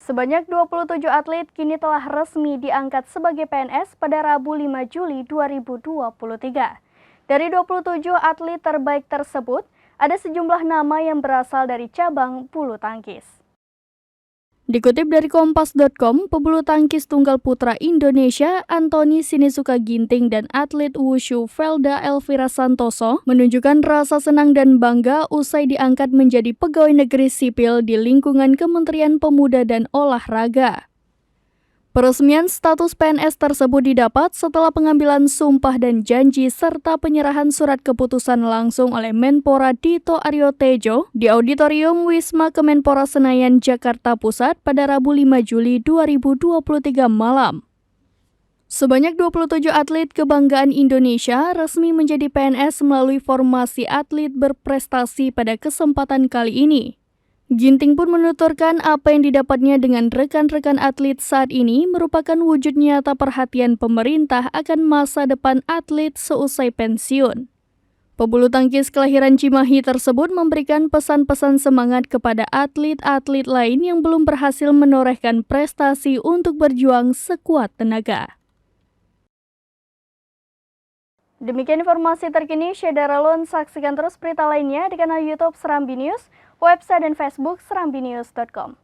Sebanyak 27 atlet kini telah resmi diangkat sebagai PNS pada Rabu 5 Juli 2023. Dari 27 atlet terbaik tersebut, ada sejumlah nama yang berasal dari cabang bulu tangkis. Dikutip dari Kompas.com, pebulu tangkis tunggal putra Indonesia, Anthony Sinisuka Ginting dan atlet wushu Velda Elvira Santoso menunjukkan rasa senang dan bangga usai diangkat menjadi pegawai negeri sipil di lingkungan Kementerian Pemuda dan Olahraga. Peresmian status PNS tersebut didapat setelah pengambilan sumpah dan janji serta penyerahan surat keputusan langsung oleh Menpora Dito Aryo Tejo di Auditorium Wisma Kemenpora Senayan, Jakarta Pusat pada Rabu 5 Juli 2023 malam. Sebanyak 27 atlet kebanggaan Indonesia resmi menjadi PNS melalui formasi atlet berprestasi pada kesempatan kali ini. Ginting pun menuturkan apa yang didapatnya dengan rekan-rekan atlet saat ini merupakan wujud nyata perhatian pemerintah akan masa depan atlet seusai pensiun. Pebulu tangkis kelahiran Cimahi tersebut memberikan pesan-pesan semangat kepada atlet-atlet lain yang belum berhasil menorehkan prestasi untuk berjuang sekuat tenaga. Demikian informasi terkini, Syedara Lun. Saksikan terus berita lainnya di kanal YouTube Serambi News, website dan Facebook serambinews.com.